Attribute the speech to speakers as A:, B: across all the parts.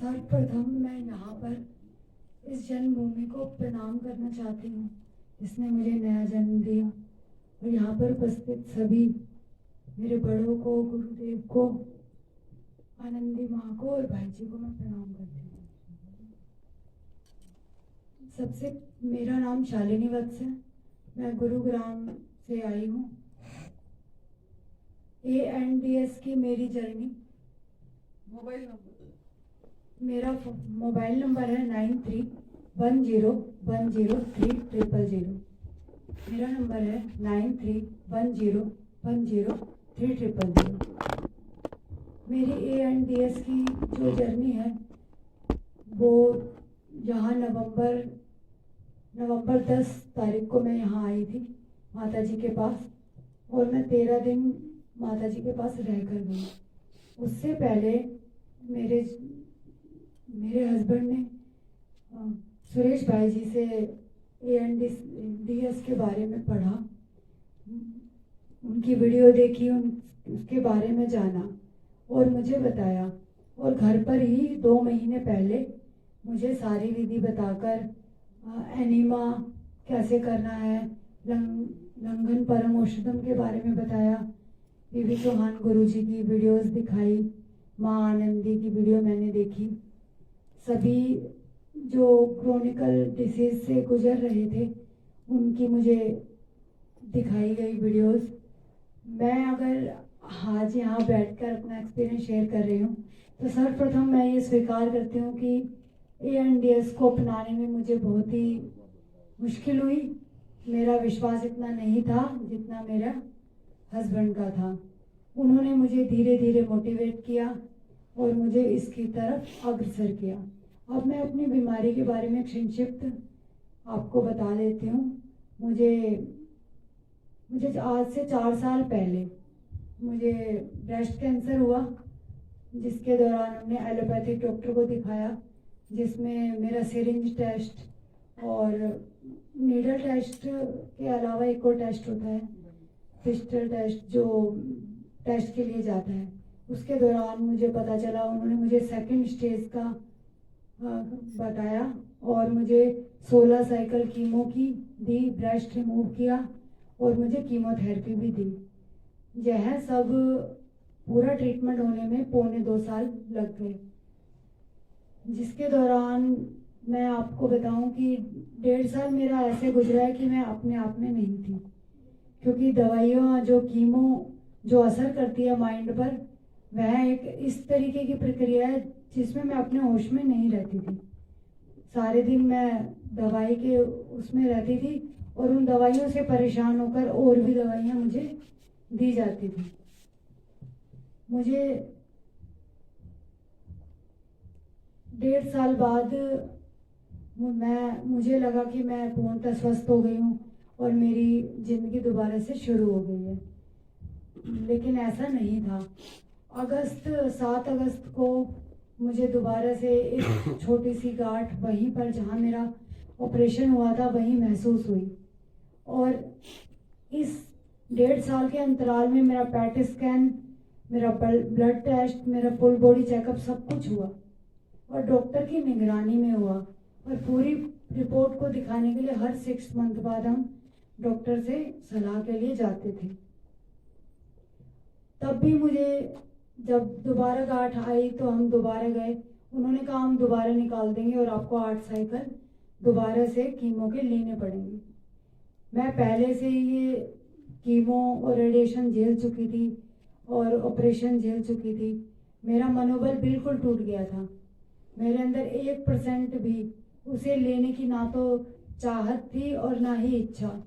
A: सर्वप्रथम मैं यहाँ पर इस जन्मभूमि को प्रणाम करना चाहती हूँ, इसने मुझे नया जन्म दिया। और यहाँ पर उपस्थित सभी मेरे बड़ों को, गुरुदेव को, आनंदी माँ को और भाई जी को मैं प्रणाम करती हूँ। सबसे मेरा नाम शालिनी वत्स है, मैं गुरुग्राम से आई हूँ। ANDS की मेरी जर्नी, मेरा मोबाइल नंबर है 9310103000। मेरा नंबर है 9310103000। मेरी ANDS की जो जर्नी है वो यहाँ नवंबर 10 तारीख को मैं यहाँ आई थी माता जी के पास, और मैं 13 दिन माता जी के पास रह कर गई। उससे पहले मेरे हस्बैंड ने सुरेश भाई जी से ANDS के बारे में पढ़ा, उनकी वीडियो देखी, उसके बारे में जाना और मुझे बताया। और घर पर ही 2 महीने पहले मुझे सारी विधि बताकर एनीमा कैसे करना है, लंघन परम औषधम के बारे में बताया। बीबी चौहान गुरुजी की वीडियोस दिखाई, माँ आनंदी की वीडियो मैंने देखी। सभी जो क्रोनिकल डिसीज से गुजर रहे थे उनकी मुझे दिखाई गई वीडियोस। मैं अगर आज यहाँ बैठकर अपना एक्सपीरियंस शेयर कर रही हूँ तो सर्वप्रथम मैं ये स्वीकार करती हूँ कि ANDS को अपनाने में मुझे बहुत ही मुश्किल हुई। मेरा विश्वास इतना नहीं था जितना मेरा हस्बैंड का था। उन्होंने मुझे धीरे धीरे मोटिवेट किया और मुझे इसकी तरफ अग्रसर किया। अब मैं अपनी बीमारी के बारे में संक्षिप्त आपको बता देती हूँ। मुझे आज से 4 साल पहले मुझे ब्रेस्ट कैंसर हुआ, जिसके दौरान हमने एलोपैथिक डॉक्टर को दिखाया, जिसमें मेरा सिरिंज टेस्ट और नीडल टेस्ट के अलावा एक और टेस्ट होता है, पिस्टल टेस्ट, जो टेस्ट के लिए जाता है। उसके दौरान मुझे पता चला, उन्होंने मुझे 2nd स्टेज का बताया और मुझे 16 साइकिल कीमो की दी, ब्रेस्ट रिमूव किया और मुझे कीमोथेरेपी भी दी। यह सब पूरा ट्रीटमेंट होने में 1.25 साल लग गए, जिसके दौरान मैं आपको बताऊं कि 1.5 साल मेरा ऐसे गुजरा है कि मैं अपने आप में नहीं थी, क्योंकि दवाइयाँ जो कीमो जो असर करती है माइंड पर, वह एक इस तरीके की प्रक्रिया है जिसमें मैं अपने होश में नहीं रहती थी। सारे दिन मैं दवाई के उसमें रहती थी और उन दवाइयों से परेशान होकर और भी दवाइयाँ मुझे दी जाती थी। मुझे 1.5 साल बाद मुझे लगा कि मैं पूर्णतः स्वस्थ हो गई हूँ और मेरी जिंदगी दोबारा से शुरू हो गई है, लेकिन ऐसा नहीं था। 7 अगस्त को मुझे दोबारा से एक छोटी सी गांठ वहीं पर जहाँ मेरा ऑपरेशन हुआ था वहीं महसूस हुई, और इस 1.5 साल के अंतराल में मेरा पैट स्कैन, मेरा ब्लड टेस्ट, मेरा फुल बॉडी चेकअप सब कुछ हुआ और डॉक्टर की निगरानी में हुआ। और पूरी रिपोर्ट को दिखाने के लिए हर 6 मंथ बाद हम डॉक्टर से सलाह के लिए जाते थे। तब भी मुझे जब दोबारा गांठ आई तो हम दोबारा गए, उन्होंने कहा हम दोबारा निकाल देंगे और आपको 8 साइकिल दोबारा से कीमो के लेने पड़ेंगे। मैं पहले से ही ये कीमो और रेडिएशन झेल चुकी थी और ऑपरेशन झेल चुकी थी। मेरा मनोबल बिल्कुल टूट गया था। मेरे अंदर 1% भी उसे लेने की ना तो चाहत थी और ना ही इच्छा।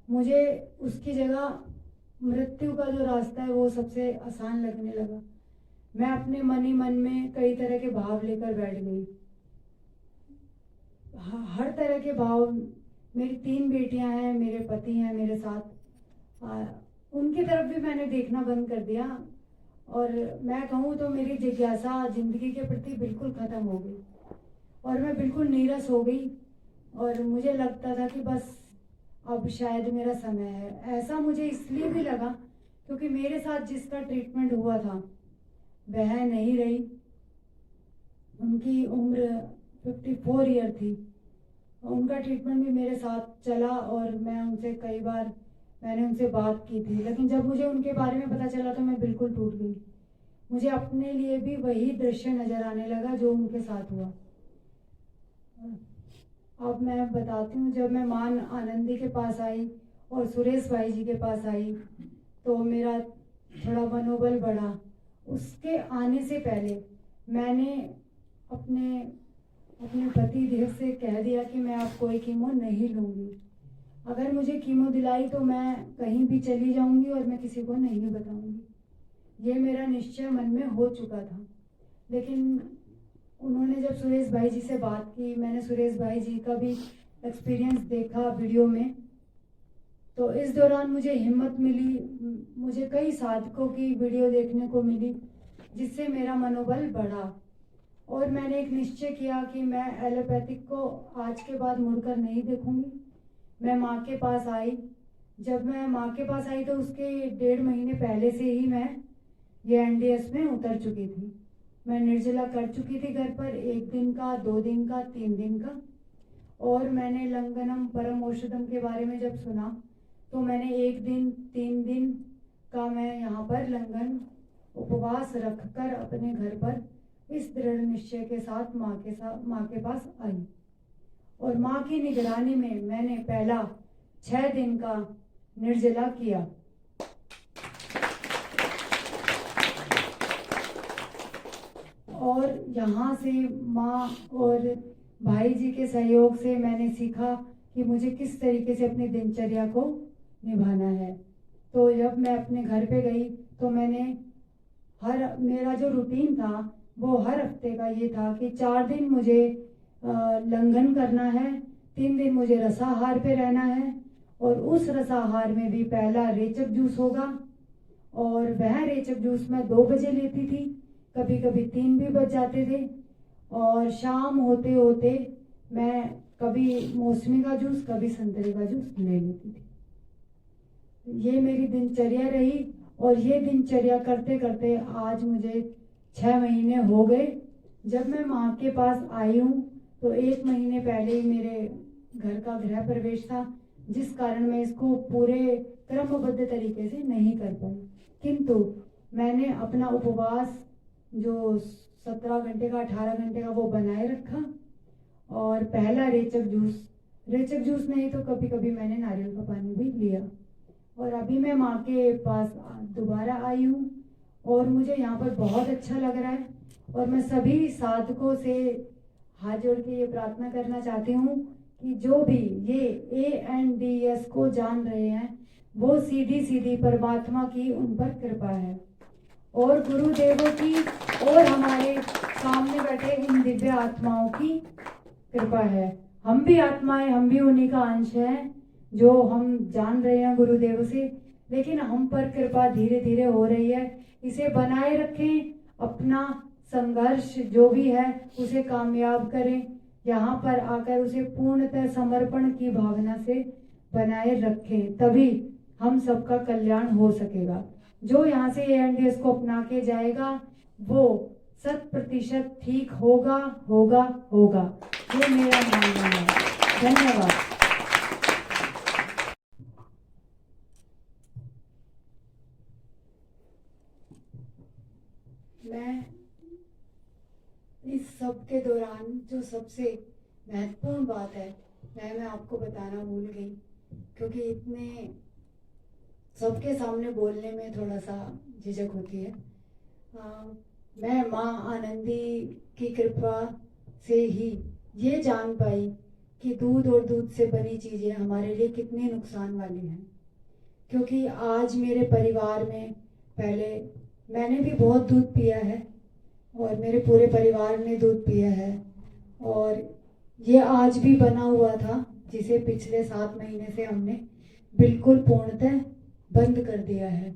A: मुझे उसकी जगह मृत्यु का जो रास्ता है वो सबसे आसान लगने लगा। मैं अपने मन ही मन में कई तरह के भाव लेकर बैठ गई, हर तरह के भाव। मेरी 3 बेटियां हैं, मेरे पति हैं मेरे साथ, उनकी तरफ भी मैंने देखना बंद कर दिया और मैं कहूँ तो मेरी जिज्ञासा जिंदगी के प्रति बिल्कुल खत्म हो गई और मैं बिल्कुल नीरस हो गई और मुझे लगता था कि बस अब शायद मेरा समय है। ऐसा मुझे इसलिए भी लगा क्योंकि मेरे साथ जिसका ट्रीटमेंट हुआ था वह नहीं रही। उनकी उम्र 54 ईयर थी। उनका ट्रीटमेंट भी मेरे साथ चला और मैं उनसे कई बार मैंने उनसे बात की थी, लेकिन जब मुझे उनके बारे में पता चला तो मैं बिल्कुल टूट गई। मुझे अपने लिए भी वही दृश्य नज़र आने लगा जो उनके साथ हुआ। अब मैं बताती हूँ, जब मैं मान आनंदी के पास आई और सुरेश भाई जी के पास आई तो मेरा थोड़ा मनोबल बढ़ा। उसके आने से पहले मैंने अपने अपने पति देव से कह दिया कि मैं अब कोई कीमो नहीं लूँगी। अगर मुझे कीमो दिलाई तो मैं कहीं भी चली जाऊँगी और मैं किसी को नहीं बताऊँगी। ये मेरा निश्चय मन में हो चुका था। लेकिन उन्होंने जब सुरेश भाई जी से बात की, मैंने सुरेश भाई जी का भी एक्सपीरियंस देखा वीडियो में, तो इस दौरान मुझे हिम्मत मिली। मुझे कई साधकों की वीडियो देखने को मिली जिससे मेरा मनोबल बढ़ा और मैंने एक निश्चय किया कि मैं एलोपैथिक को आज के बाद मुड़कर नहीं देखूंगी। मैं माँ के पास आई। जब मैं माँ के पास आई तो उसके 1.5 महीने पहले से ही मैं ये एनडीएस में उतर चुकी थी। मैं निर्जला कर चुकी थी घर पर, 1 दिन का, 2 दिन का, 3 दिन का। और मैंने लंगनम परम औषधम के बारे में जब सुना तो मैंने 1 दिन 3 दिन का मैं यहाँ पर लंगन उपवास रखकर अपने घर पर इस दृढ़ निश्चय के साथ माँ के पास आई और माँ की निगरानी में मैंने पहला 6 दिन का निर्जला किया। और यहाँ से माँ और भाई जी के सहयोग से मैंने सीखा कि मुझे किस तरीके से अपनी दिनचर्या को निभाना है। तो जब मैं अपने घर पे गई तो मेरा जो रूटीन था वो हर हफ्ते का ये था कि 4 दिन मुझे लंघन करना है, 3 दिन मुझे रसाहार पे रहना है और उस रसाहार में भी पहला रेचक जूस होगा और वह रेचक जूस मैं 2 बजे लेती थी, कभी कभी 3 भी बज जाते थे और शाम होते होते मैं कभी मौसमी का जूस, कभी संतरे का जूस ले लेती थी। ये मेरी दिनचर्या रही और ये दिनचर्या करते करते आज मुझे 6 महीने हो गए। जब मैं माँ के पास आई हूँ तो 1 महीने पहले ही मेरे घर का गृह प्रवेश था, जिस कारण मैं इसको पूरे क्रमबद्ध तरीके से नहीं कर पाई। किंतु मैंने अपना उपवास जो 17 घंटे का, 18 घंटे का, वो बनाए रखा और पहला रेचक जूस नहीं तो कभी कभी मैंने नारियल का पानी भी लिया। और अभी मैं माँ के पास दोबारा आई हूँ और मुझे यहाँ पर बहुत अच्छा लग रहा है और मैं सभी साधकों से हाथ जोड़ के ये प्रार्थना करना चाहती हूँ कि जो भी ये ANDS को जान रहे हैं वो सीधी सीधी परमात्मा की उन पर कृपा है और गुरुदेवों की और हमारे सामने बैठे इन दिव्य आत्माओं की कृपा है। हम भी आत्माएं, हम भी उन्हीं का अंश है जो हम जान रहे हैं गुरुदेव से, लेकिन हम पर कृपा धीरे धीरे हो रही है। इसे बनाए रखें, अपना संघर्ष जो भी है उसे कामयाब करें, यहाँ पर आकर उसे पूर्णतः समर्पण की भावना से बनाए रखें, तभी हम सबका कल्याण हो सकेगा। जो यहाँ से ANDS को अपना के जाएगा वो 100% ठीक होगा होगा होगा, ये मेरा मानना है। धन्यवाद। मैं इस सब के दौरान जो सबसे महत्वपूर्ण बात है मैं आपको बताना भूल गई, क्योंकि इतने सबके सामने बोलने में थोड़ा सा झिझक होती है। मैं माँ आनंदी की कृपा से ही ये जान पाई कि दूध और दूध से बनी चीज़ें हमारे लिए कितनी नुकसान वाली हैं। क्योंकि आज मेरे परिवार में, पहले मैंने भी बहुत दूध पिया है और मेरे पूरे परिवार ने दूध पिया है और ये आज भी बना हुआ था जिसे पिछले 7 महीने से हमने बिल्कुल पूर्णतः बंद कर दिया है।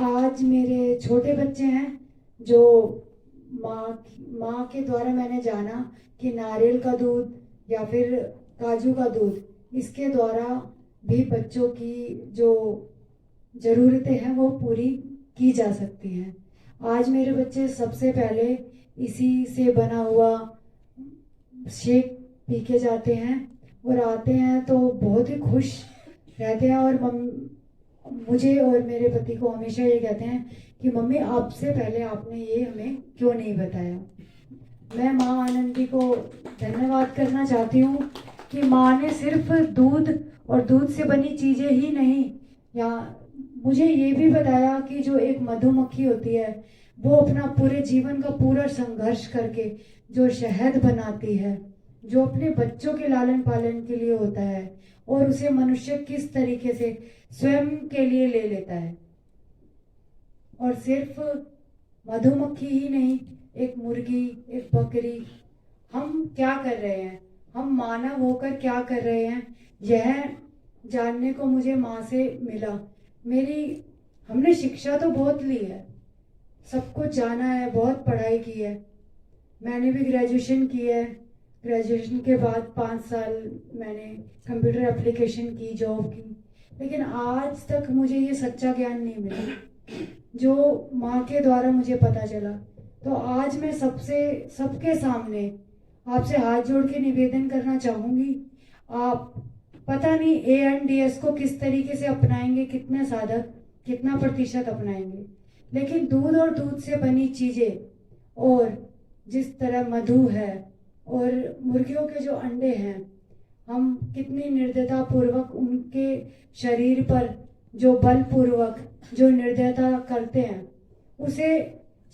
A: आज मेरे छोटे बच्चे हैं जो माँ के द्वारा मैंने जाना कि नारियल का दूध या फिर काजू का दूध, इसके द्वारा भी बच्चों की जो ज़रूरतें हैं वो पूरी की जा सकती हैं। आज मेरे बच्चे सबसे पहले इसी से बना हुआ शेक पी के जाते हैं और आते हैं तो बहुत ही खुश रहते हैं। और मुझे और मेरे पति को हमेशा ये कहते हैं कि मम्मी आपसे पहले आपने ये हमें क्यों नहीं बताया। मैं माँ आनंदी को धन्यवाद करना चाहती हूँ कि माँ ने सिर्फ दूध और दूध से बनी चीज़ें ही नहीं, या मुझे ये भी बताया कि जो एक मधुमक्खी होती है वो अपना पूरे जीवन का पूरा संघर्ष करके जो शहद बनाती है, जो अपने बच्चों के लालन पालन के लिए होता है, और उसे मनुष्य किस तरीके से स्वयं के लिए ले लेता है। और सिर्फ मधुमक्खी ही नहीं, एक मुर्गी, एक बकरी, हम क्या कर रहे हैं, हम मानव होकर क्या कर रहे हैं, यह जानने को मुझे माँ से मिला। हमने शिक्षा तो बहुत ली है, सब कुछ जाना है, बहुत पढ़ाई की है, मैंने भी ग्रेजुएशन की है। ग्रेजुएशन के बाद 5 साल मैंने कंप्यूटर एप्लीकेशन की, जॉब की, लेकिन आज तक मुझे ये सच्चा ज्ञान नहीं मिला जो माँ के द्वारा मुझे पता चला। तो आज मैं सबके सामने आपसे हाथ जोड़ के निवेदन करना चाहूँगी, आप पता नहीं ANDS को किस तरीके से अपनाएंगे, कितने साधक कितना प्रतिशत अपनाएंगे, लेकिन दूध और दूध से बनी चीज़ें, और जिस तरह मधु है और मुर्गियों के जो अंडे हैं, हम कितनी निर्दयता पूर्वक उनके शरीर पर जो बलपूर्वक जो निर्दयता करते हैं उसे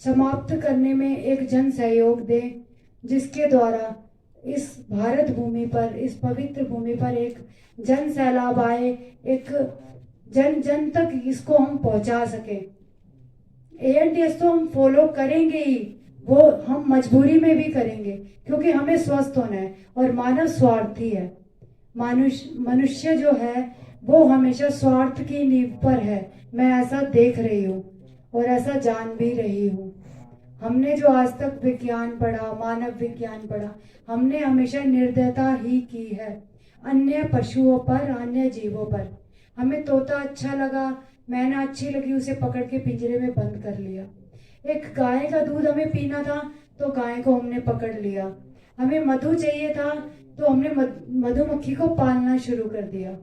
A: समाप्त करने में एक जन सहयोग दें, जिसके द्वारा इस भारत भूमि पर, इस पवित्र भूमि पर एक जन सैलाब आए, एक जन जन तक इसको हम पहुंचा सके। ANDS तो हम फॉलो करेंगे ही, वो हम मजबूरी में भी करेंगे क्योंकि हमें स्वस्थ होना है, और मानव स्वार्थी है। मनुष्य जो है वो हमेशा स्वार्थ की नींव पर है, मैं ऐसा देख रही हूँ और ऐसा जान भी रही हूँ। हमने जो आज तक विज्ञान पढ़ा, मानव विज्ञान पढ़ा, हमने हमेशा निर्दयता ही की है अन्य पशुओं पर, अन्य जीवों पर। हमें तोता अच्छा लगा, मैना अच्छी लगी, उसे पकड़ के पिंजरे में बंद कर लिया। एक गाय का दूध हमें पीना था तो गाय को हमने पकड़ लिया। हमें मधु चाहिए था तो हमने मधुमक्खी को पालना शुरू कर दिया।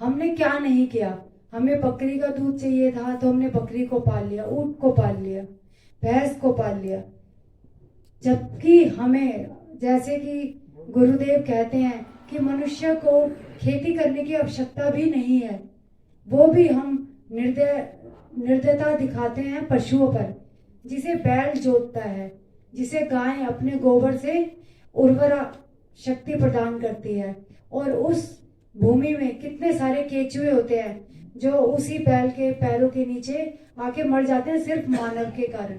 A: हमने क्या नहीं किया, हमें बकरी का दूध चाहिए था तो हमने बकरी को पाल लिया, ऊंट को पाल लिया, भैंस को पाल लिया। जबकि हमें, जैसे कि गुरुदेव कहते हैं कि मनुष्य को खेती करने की आवश्यकता भी नहीं है, वो भी हम निर्दयता दिखाते हैं पशुओं पर। जिसे बैल जोतता है, जिसे गाय अपने गोबर से उर्वरा शक्ति प्रदान करती है, और उस भूमि में कितने सारे केचुए होते हैं जो उसी बैल के पैरों के नीचे आके मर जाते हैं सिर्फ मानव के कारण।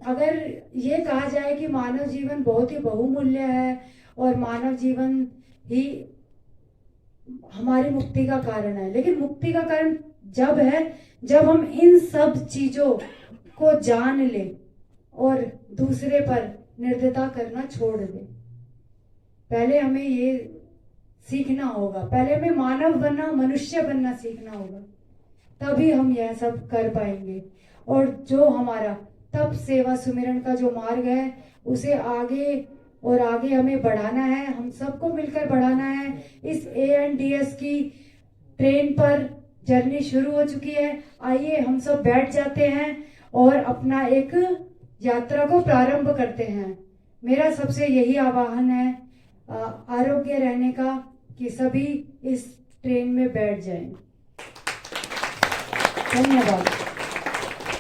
A: अगर ये कहा जाए कि मानव जीवन बहुत ही बहुमूल्य है और मानव जीवन ही हमारी मुक्ति का कारण है, लेकिन मुक्ति का कारण जब है जब हम इन सब चीजों को जान ले और दूसरे पर निर्दयता करना छोड़ दे। पहले हमें ये सीखना होगा, पहले हमें मानव बनना, मनुष्य बनना सीखना होगा, तभी हम यह सब कर पाएंगे। और जो हमारा तप सेवा सुमिरन का जो मार्ग है उसे आगे और आगे हमें बढ़ाना है, हम सबको मिलकर बढ़ाना है। इस ANDS की ट्रेन पर जर्नी शुरू हो चुकी है, आइए हम सब बैठ जाते हैं और अपना एक यात्रा को प्रारंभ करते हैं। मेरा सबसे यही आह्वान है आरोग्य रहने का, कि सभी इस ट्रेन में बैठ जाएं। धन्यवाद।